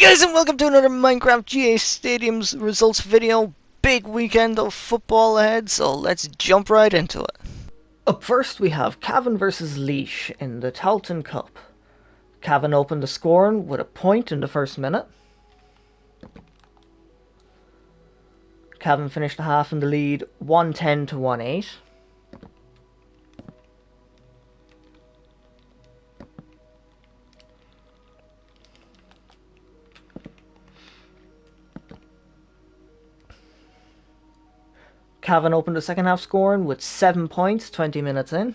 Guys, and welcome to another Minecraft GA Stadium's results video. Big weekend of football ahead, so let's jump right into it. Up first we have Cavan versus Laois in the Tailteann Cup. Cavan opened the scoring with a point in the first minute. Cavan finished the half in the lead 110 to 1-8. Cavan opened the second half scoring with 7 points 20 minutes in.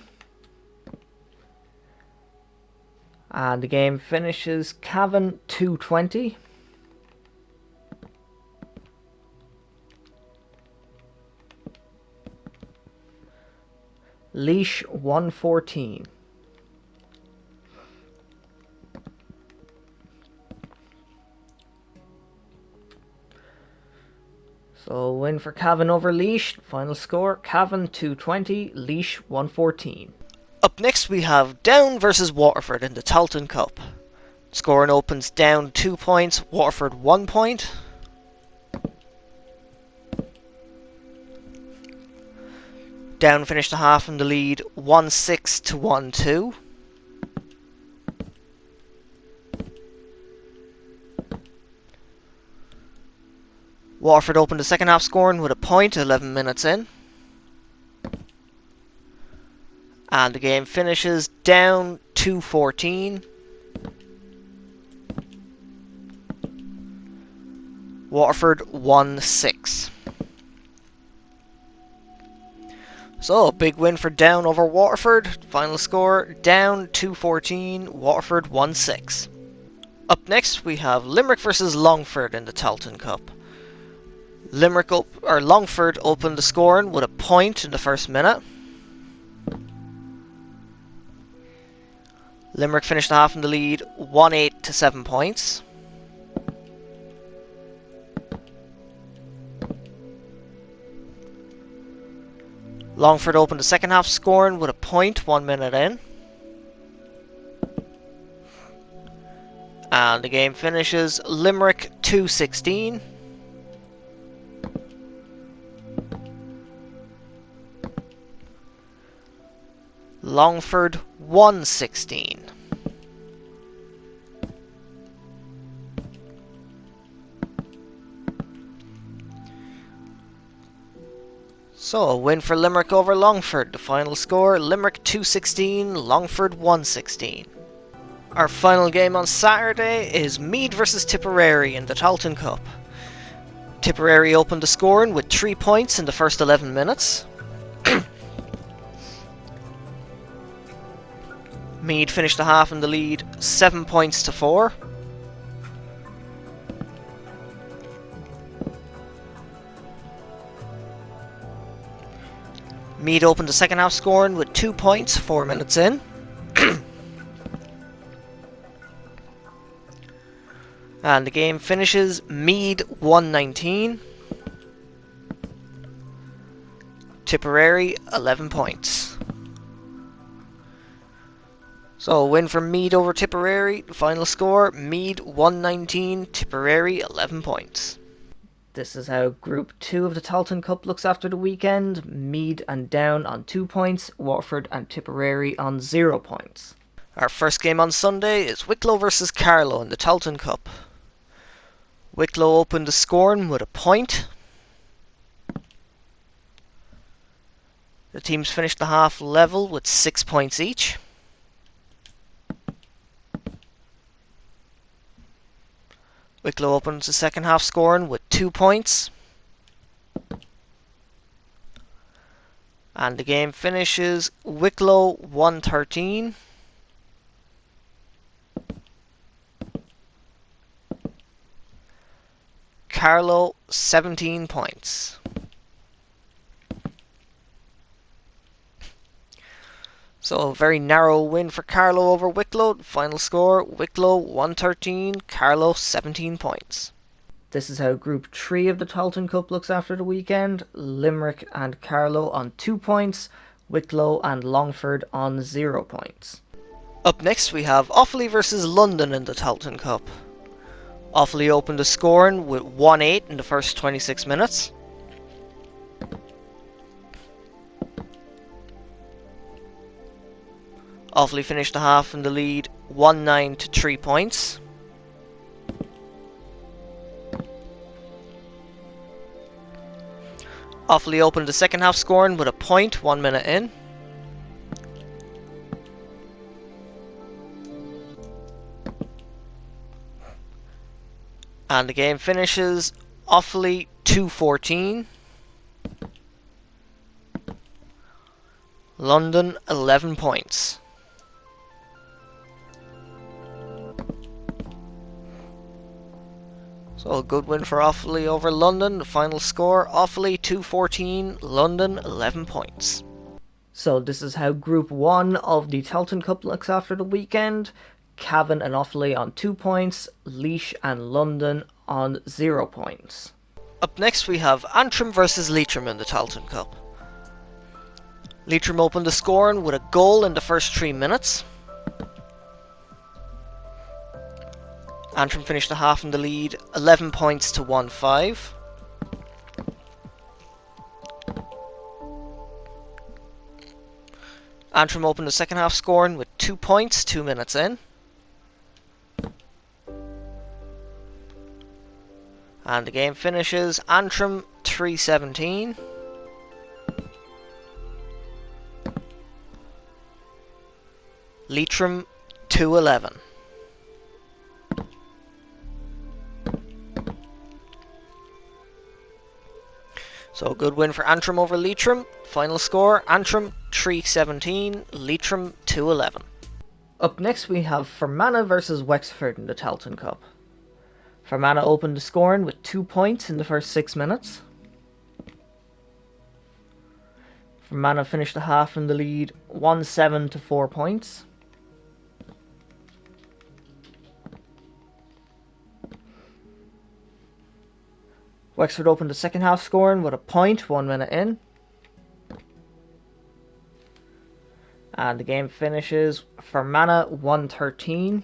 And the game finishes Cavan 220. Laois 114. So win for Cavan over Laois. Final score, Cavan 220, Laois 114. Up next we have Down versus Waterford in the Tailteann Cup. Scoring opens Down 2 points, Waterford 1 point. Down finished the half in the lead 1-6 to 1-2. Waterford opened the second half scoring with a point 11 minutes in. And the game finishes Down 2-14. Waterford 1-6. So, a big win for Down over Waterford. Final score, Down 2-14, Waterford 1-6. Up next we have Limerick versus Longford in the Tailteann Cup. Longford opened the scoring with a point in the first minute. Limerick finished the half in the lead 1-8 to 7 points. Longford opened the second half scoring with a point 1 minute in. And the game finishes Limerick 2-16. Longford 1-16. So, a win for Limerick over Longford. The final score, Limerick 2-16, Longford 1-16. Our final game on Saturday is Meath versus Tipperary in the Tailteann Cup. Tipperary opened the scoring with 3 points in the first 11 minutes. Meath finished the half in the lead 7 points to 4. Meath opened the second half scoring with 2 points 4 minutes in. And the game finishes Meath 119. Tipperary 11 points. So, a win for Meath over Tipperary. Final score, Meath 119, Tipperary 11 points. This is how Group 2 of the Tailteann Cup looks after the weekend. Meath and Down on 2 points, Waterford and Tipperary on 0 points. Our first game on Sunday is Wicklow versus Carlow in the Tailteann Cup. Wicklow opened the scoring with a point. The teams finished the half level with 6 points each. Wicklow opens the second half scoring with 2 points. And the game finishes Wicklow 113. Carlow 17 points. So, a very narrow win for Carlow over Wicklow. Final score, Wicklow 113, Carlow 17 points. This is how Group 3 of the Tailteann Cup looks after the weekend. Limerick and Carlow on 2 points, Wicklow and Longford on 0 points. Up next we have Offaly versus London in the Tailteann Cup. Offaly opened the scoring with 1-8 in the first 26 minutes. Offaly finished the half in the lead 1-9 to 3 points. Offaly opened the second half scoring with a point 1 minute in. And the game finishes Offaly 2-14. London 11 points. So a good win for Offaly over London. The final score, Offaly 2-14, London 11 points. So this is how Group 1 of the Tailteann Cup looks after the weekend. Cavan and Offaly on 2 points, Laois and London on 0 points. Up next we have Antrim versus Leitrim in the Tailteann Cup. Leitrim opened the scoring with a goal in the first 3 minutes. Antrim finished the half in the lead 11 points to 1-5. Antrim opened the second half scoring with 2 points 2 minutes in. And the game finishes Antrim 3-17. Leitrim 2-11. So a good win for Antrim over Leitrim. Final score, Antrim 3-17, Leitrim 2-11. Up next we have Fermanagh versus Wexford in the Tailteann Cup. Fermanagh opened the scoring with 2 points in the first 6 minutes. Fermanagh finished the half in the lead 1-7 to 4 points. Wexford opened the second half scoring with a point 1 minute in. And the game finishes Fermanagh 1-13.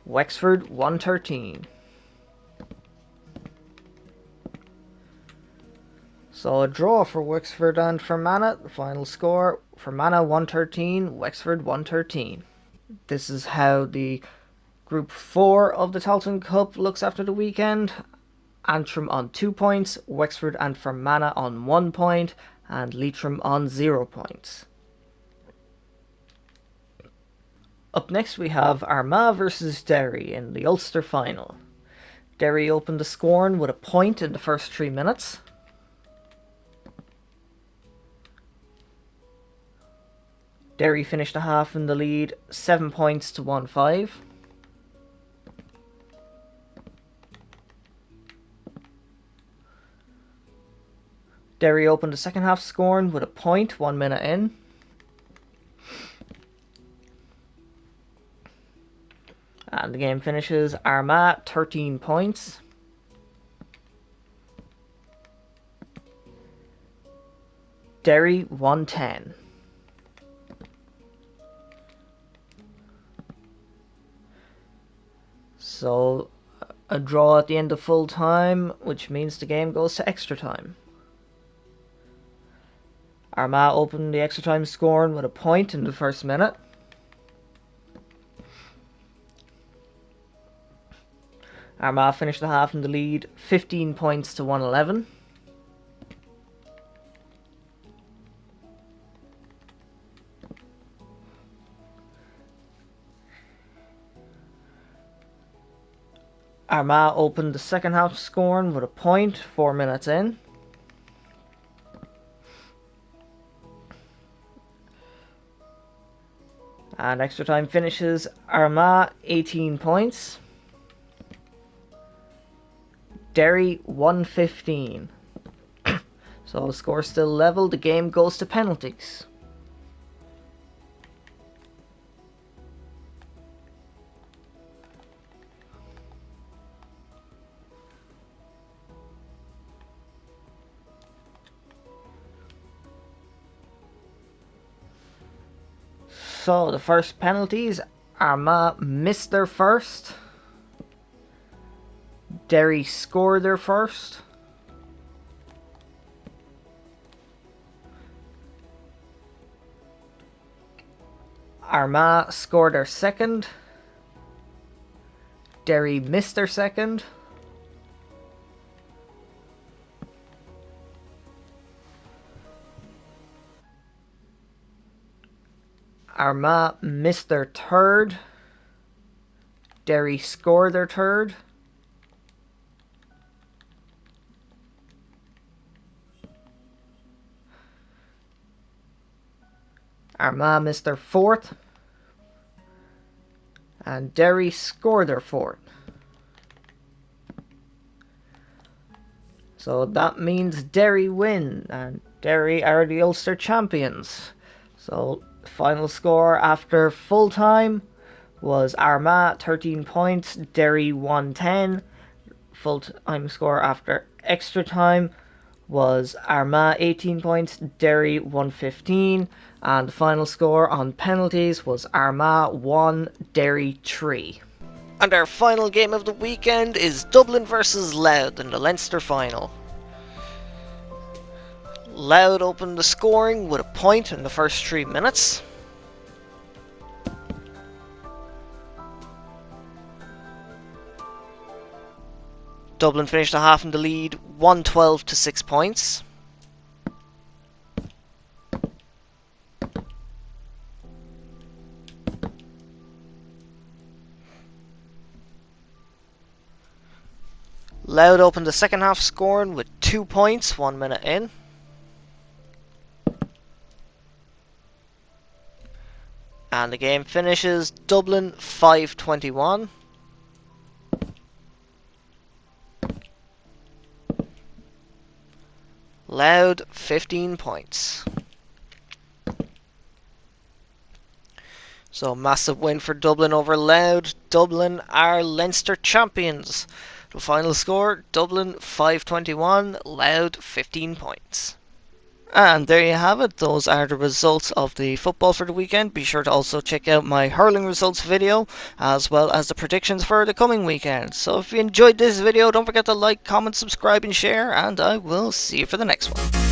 Wexford 1-13. So a draw for Wexford and Fermanagh. The final score, Fermanagh 1-13, Wexford 1-13. This is how the Group 4 of the Tailteann Cup looks after the weekend. Antrim on 2 points, Wexford and Fermanagh on 1 point, and Leitrim on 0 points. Up next we have Armagh versus Derry in the Ulster final. Derry opened the scoring with a point in the first 3 minutes. Derry finished the half in the lead 7 points to 1-5. Derry opened the second half scoring with a point 1 minute in. And the game finishes Armagh 13 points. Derry 1-10. So a draw at the end of full time, which means the game goes to extra time. Armagh opened the extra time scoring with a point in the first minute. Armagh finished the half in the lead 15 points to 111. Armagh opened the second half scoring with a point 4 minutes in. And extra time finishes Armagh 18 points. Derry 1-15. So the score still level. The game goes to penalties. So the first penalties, Armagh missed their first. Derry scored their first. Armagh scored their second. Derry missed their second. Armagh missed their third. Derry scored their third. Armagh missed their fourth. And Derry scored their fourth. So that means Derry win, and Derry are the Ulster champions. So the final score after full time was Armagh 13 points, Derry 110. Full time score after extra time was Armagh 18 points, Derry 115, and the final score on penalties was Armagh 1, Derry 3. And our final game of the weekend is Dublin versus Louth in the Leinster final. Louth opened the scoring with a point in the first 3 minutes. Dublin finished the half in the lead, 112 to 6 points. Louth opened the second half scoring with 2 points 1 minute in. And the game finishes Dublin 5-21. Louth 15 points. So massive win for Dublin over Louth. Dublin are Leinster champions. The final score, Dublin 5-21, Louth 15 points. And there you have it, those are the results of the football for the weekend. Be sure to also check out my hurling results video, as well as the predictions for the coming weekend. So if you enjoyed this video, don't forget to like, comment, subscribe and share, and I will see you for the next one.